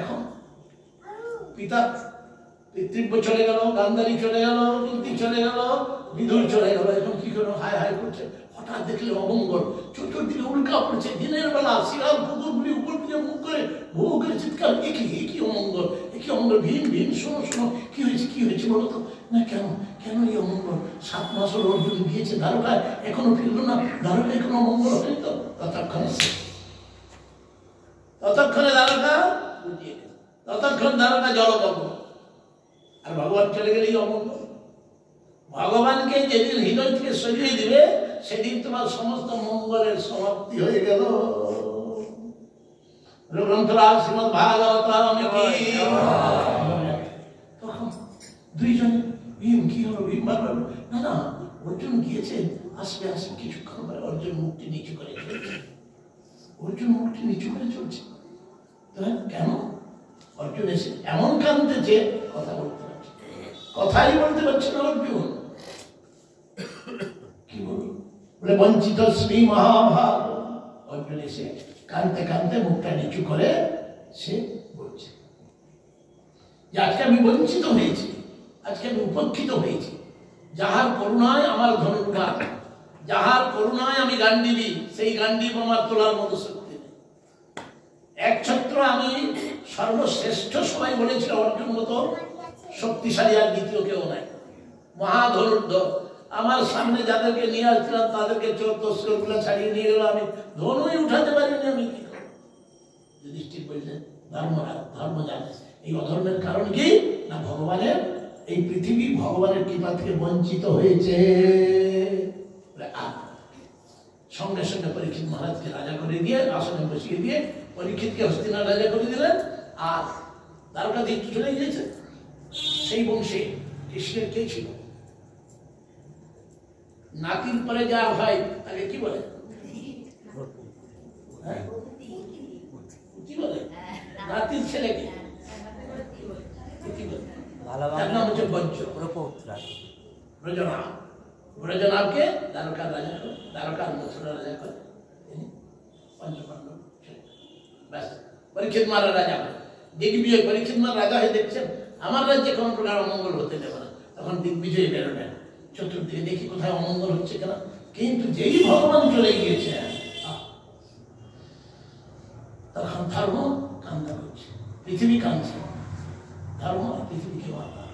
এখন পিতা পিতৃব্য চলে গেল, গান্ধারী চলে গেল, কুন্তি চলে গেল, বিদুর চলে গেল, এখন কি করে হায় হায় করছে। হঠাৎ দেখলে অমঙ্গল, চতুর্দিকে উল্কা পড়ছে, দিনের বেলা শিরাল পুকুরগুলি উপর দিকে মুখ করে ভূ করে চিৎকার, একই অমঙ্গল, একই অমঙ্গল, ভীম ভীম শোনো শোনো, কি হয়েছে বলো তো। না কেন কেন এই অমঙ্গল? 7 মাস হল অর্জুন গিয়েছে দ্বারকায়, এখনো ফিরল না, দ্বারকায় কোনো অমঙ্গল হয়নি তো। ততক্ষণে দ্বারকা বুঝিয়ে গেছে, ততক্ষণ দ্বারকা জলকম্প, আর ভগবান চলে গেলেই অমঙ্গল। ভগবানকে যেদিন হৃদয় থেকে সরিয়ে দিবে সেদিন তোমার সমস্ত মঙ্গলের সমাপ্তি হয়ে গেল। গ্রন্থরাজ শ্রীমদ্ ভাগবত। তখন দুইজনে ভীম কি হলো, ভীম ভালো না না, অর্জুন গিয়েছে, আসবে কিছুক্ষণ পরে অর্জুন মুখটি নিচু করে চলছে। অর্জুন মুখটি নিচু করে চলছে কেন? অর্জুন এসে এমন কাঁদতেছে, কথাই বলতে পারছে না অর্জুন। কি বলবো বলে বঞ্চিত শ্রী মহাভাগ। অর্জুন এসে কাঁদতে কাঁদতে মুখটা নিচু করে সে বলছে যে আজকে আমি বঞ্চিত হয়েছি, আজকে আমি উপেক্ষিত হয়েছি। যাহার করুণায় আমার ধনুর্ঘাত, যাহার করুণায় আমি গান্ডীবী, সেই গান্ডীব আমার তোলার মতো শক্তি নেই। একছত্র আমি সর্বশ্রেষ্ঠ, সবাই বলেছিল অর্জুন মতো শক্তিশালী আর দ্বিতীয় কেউ নাই। মহাধনুর্ধর, আমার সামনে যাদেরকে নিয়ে আসছিলাম তাদেরকে চোর তস্কর গুলো ছাড়িয়ে নিয়ে গেল, আমি ধনুই উঠাতে পারিনি, আমি কি করবো? যুধিষ্ঠির বললেন ধর্ম জানে। এই অধর্মের কারণ কি না, ভগবানের এই পৃথিবী ভগবানের কৃপা থেকে বঞ্চিত হয়েছে। সঙ্গে সঙ্গে পরীক্ষিত মহারাজকে রাজা করে দিয়ে, আসনে বসিয়ে দিয়ে পরীক্ষিতকে হস্তিনার রাজা করে দিলেন। আর দ্বারকাধীশ চলে গিয়েছে। সেই বংশে কৃষ্ণের কে ছিল? নাতির পরে যা হয় তাকে কি বলে? কি বলে? নাতির ছেলেকে তার নাম হচ্ছে বজ্র, ব্রজনাভ। ব্রজনাভকে দ্বারকার রাজা করে, দ্বারকার মথুরা রাজা করে, পঞ্চপাণ্ডব ব্যাস পরীক্ষিত মহারাজ রাজা হয়। দিগ্বিজয় পরীক্ষিত মহারাজ রাজা হয়ে দেখছেন আমার রাজ্যে কোনো প্রকার অমঙ্গল হতে দেবে না। তখন দিগ্বিজয় বেরোলেন, চতুর্দিকে দেখি কোথায় অমঙ্গল হচ্ছে কেন। কিন্তু যেই ভগবান চলে গিয়েছে তখন ধর্ম কান্না করছে, পৃথিবী কাঁদছে। ধর্ম আর পৃথিবীকে মাতা,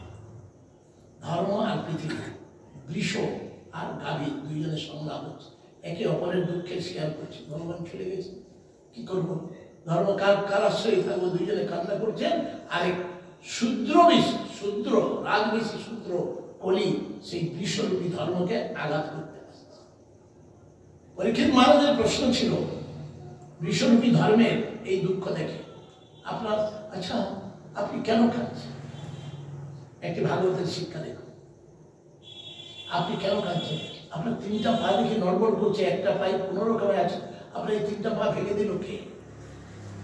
ধর্ম আর পৃথিবী, বৃষ আর গাভী দুইজনের সংগ্রাম হচ্ছে, একে অপরের দুঃখের শেয়ার করছে। ভগবান চলে গেছে, কি করবো? ধর্ম কার আশ্রয় থাকবো? দুইজনে কান্না করছেন। আরেক শূদ্র রাজবেশী শূদ্র কলি সেই বৃষরূপী ধর্মকে আঘাত করতে আসছে। পরীক্ষিত মহারাজের প্রশ্ন ছিল, বৃষরূপী ধর্মের এই দুঃখ দেখে আপনার, আচ্ছা আপনি কেন কাঁদছেন? একটি ভাগবতের শিক্ষা দেখুন। আপনি কেন কাঁদছেন? আপনার 3টা পা দেখে নড়বড় করছে, একটা পায়ে কোনো রকমে আছে, আপনার এই 3টা পা ভেঙে দিল কে?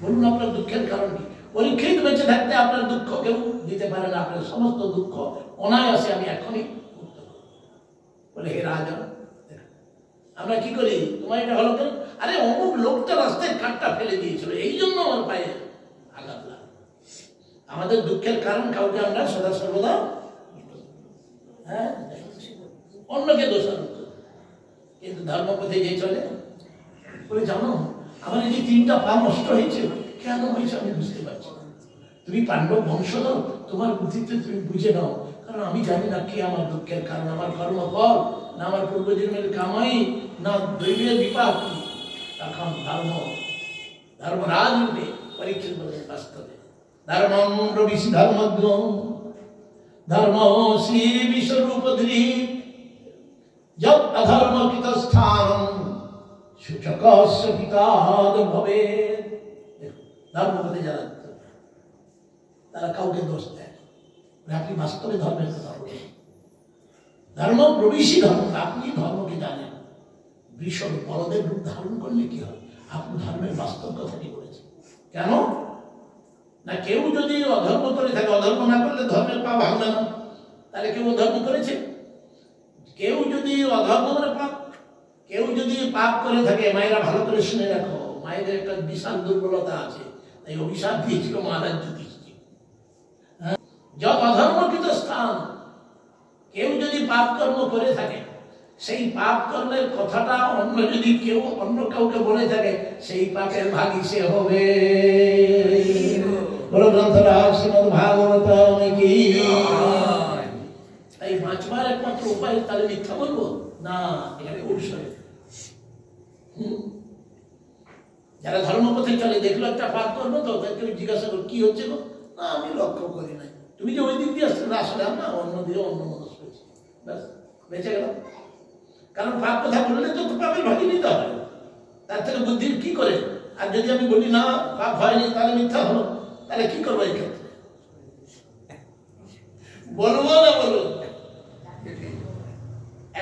বলুন আপনার দুঃখের কারণ কি? পরীক্ষিত বেঁচে থাকতে আপনার দুঃখ কেউ দিতে পারে না, আপনার সমস্ত দুঃখ অনায়াসে আমি এখনই করতে পারবো। বলে হে রাজা, আমরা কি করি, তোমার এটা হলো কেন? আরে অমুক লোকটা রাস্তায় কাঠটা ফেলে দিয়েছিল, এই জন্য আমার পায়ে আঘাত লাগে। আমাদের দুঃখের কারণ কাউকে আমরা সদা সর্বদা অন্যকে দোষারোপ করি। কিন্তু ধর্মপথে যে চলে বলে, জানো আমার এই যে 3টা পা নষ্ট হয়েছে, কেন হয়েছে আমি বুঝতে পারছি না। তুমি পাণ্ডব বংশধর, তোমার বুদ্ধিতে তুমি বুঝে নাও, কারণ আমি জানি না কে আমার দুঃখের কারণ, আমার কর্মফল না আমার পূর্বজন্মের কামাই না দৈবের বিপাক। তখন ধর্মরাজ রূপে পরীক্ষিত বলে বাস্তবে ধর্মম প্রবিশি ধর্মজ্ঞ ধর্ম শ্রী বিশ্বরূপ ধৃত যত অধর্মকৃত স্থান সূচকস্য পিতাদ ভবেৎ। ধর্মপথে যারা তারা কাউকে দোষ দেয়, আপনি বাস্তবে ধর্মের কথা বলেন। ধর্ম প্রবেশী ধর্ম, আপনি ধর্মকে জানেন। বৃষণ বলদের রূপ ধারণ করলে কি হয়? আপনি ধর্মের বাস্তব কথাটি বলেছেন। কেন না, কেউ যদি অধর্ম করে থাকে, অধর্ম না করলে ধর্মের পা ভাঙবে না, তাহলে কেউ অধর্ম করেছে? কেউ যদি অধর্ম করে পাপ, কেউ যদি পাপ করে থাকে, মায়েরা ভালো করে শুনে রাখো, মায়েদের একটা বিশাল দুর্বলতা আছে। তাই অভিশাপ দিয়েছিল মহারাজ যুধিষ্ঠির। যত অধর্মকৃত স্থান, কেউ যদি পাপ কর্ম করে থাকে, সেই পাপ কর্মের কথাটা অন্য যদি কেউ অন্য কাউকে বলে থাকে, সেই পাপের ভাগী সে হবে। গ্রন্থরাজ শ্রীমদ্ ভাগবত কি। তাই বাঁচবার একমাত্র উপায় তাহলে মিথ্যা বলবো না, এখানে কৌশল। যারা ধর্মপথে চলে, দেখলো একটা পাপ করবো তো তাকে জিজ্ঞাসা করো কি হচ্ছে গো, না আমি লক্ষ্য করি নাই, তুমি যে ওই দিক দিয়ে আসছো, আসলে না অন্য দিয়ে অন্য মানুষ পেয়েছি, ব্যাস বেঁচে গেল। কারণ পাপ কথা বললে তো পাপের ভাগী নিতে হবে, তার থেকে বুদ্ধির কি করে। আর যদি আমি বলি না পাপ হয়নি, তাহলে মিথ্যা হলো, তাহলে কি করবো এই ক্ষেত্রে? বলবো না বলবো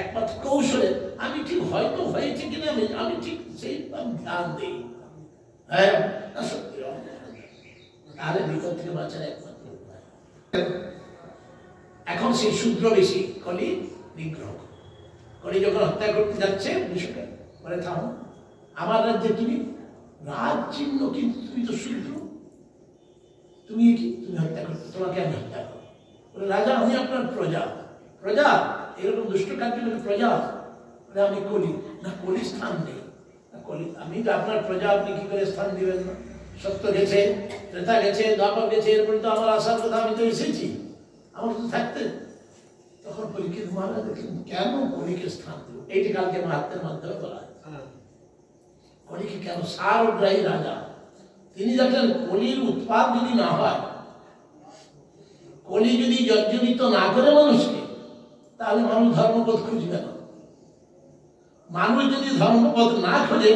একমাত্র কৌশলে আমি ঠিক হয়তো হয়েছে কিনা আমি ঠিক সেই ধ্যান দিই। হ্যাঁ সত্যি, তাহলে বিপদ থেকে বাঁচার একমাত্র উপায়। এখন সেই শূদ্র বেশি কলি নিগ্রহ, কলি যখন হত্যা করতে যাচ্ছে বিষয়টা বলে থামো, আমার রাজ্যে তুমি রাজ চিহ্ন, কিন্তু তুমি তো শূদ্র, তুমি কি তুমি হত্যা করতে, তোমাকে আমি হত্যা করবো। রাজা আমি আপনার প্রজা, প্রজা এরকম দুষ্ট কার্য প্রজা, আমি কলি না, কলি স্থান নেই, কলি আমি তো আপনার প্রজা, আপনি কি করে স্থান দিবেন না? সত্য গেছে, ত্রেতা গেছে, দ্বাপর গেছে, এরপরে তো আমার আসার কথা, আমি তো এসেছি, আমার তো থাকতে। তখন পরীক্ষিত মহারাজ দেখলেন কেন কলিকে স্থান দেব, এইটি কালকে মাহাত্মের মাধ্যমে বলা হয়। কলিকে কেন, সারগ্রাহী রাজা, তিনি দেখলেন কলির উৎপাদ যদি না হয়, কলি যদি জর্জরিত না করে মানুষকে, তাহলে মানুষ ধর্মপথ খুঁজবে না। মানুষ যদি ধর্মপথ না খোঁজে,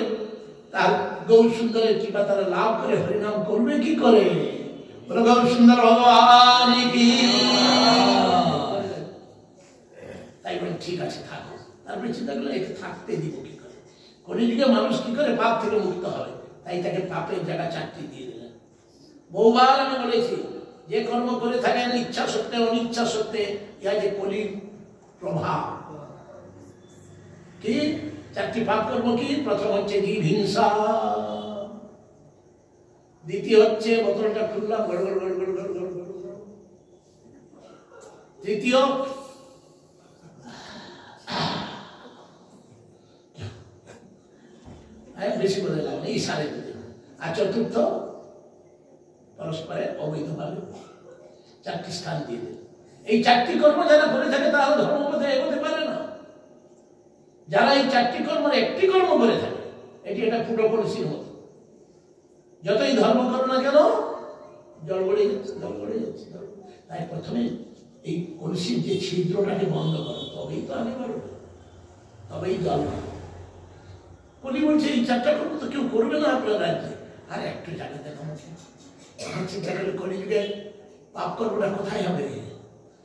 তার গৌর সুন্দরের কৃপা তারা লাভ করে হরিনাম করবে কি করে? গৌর সুন্দর ভগবান কি। তাই বলে ঠিক আছে থাকো, তারপরে চিন্তা করলে একে থাকতে দিব কি করে? কলিযুগে মানুষ কি করে পাপ থেকে মুক্ত হবে? তাই তাকে পাপের জায়গা চাকরি দিয়ে দিলেন। বহুবার আমি বলেছি, যে কর্ম করে থাকেন ইচ্ছা সত্ত্বে অনিচ্ছা সত্ত্বে, ইহা যে কলির প্রভাব। কি চারটি পাপ কর্ম কি? প্রথম হচ্ছে জীব হিংসা, দ্বিতীয় হচ্ছে বোতলটা খুললাম গড় গড় গড় গড় গড় গড় গড়, তৃতীয় বেশি বলে লাগবে এই সাড়ে, আর চতুর্থ পরস্পরের অবৈধভাবে চারটি স্থান দিয়ে দেবে। এই চারটি কর্ম যারা করে থাকে তারা ধর্মপথে এগোতে পারে না। যারা এই চারটি কর্মের একটি কর্ম করে থাকে, এটি একটা ফুটো কলসির মতো, যতই ধর্ম করো না কেন জল গড়ে যাচ্ছে, জল গড়ে যাচ্ছে। তাই প্রথমে এই কলসির যে ছিদ্রটাকে বন্ধ করো, তবেই তো আগে বাড়বে, তবেই জল বাড়বে। কলি বলছে এই চারটা কর্ম তো কেউ করবে না আপনার রাজ্যে, আর একটু জায়গা দেখো চিন্তা করলে কলিযুগে পাপ কর্মটা কোথায় হবে,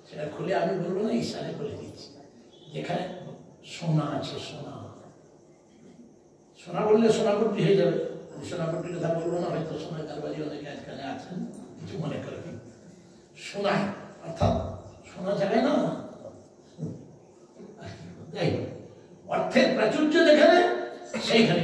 সেটা খুলে আমি বলবো না, ইশারে বলে দিচ্ছি। যেখানে সোনা আছে, সোনা, সোনা বললে সোনাপট্টি হয়ে যাবে, আমি সোনাপট্টির কথা বলবো না, হয়তো সোনার কারবারি অনেকে আজকাল আছেন, কিছু মনে করবেন। সোনায় অর্থাৎ সোনা জায়গায় না, যাই অর্থের প্রাচুর্য যেখানে, সেইখানে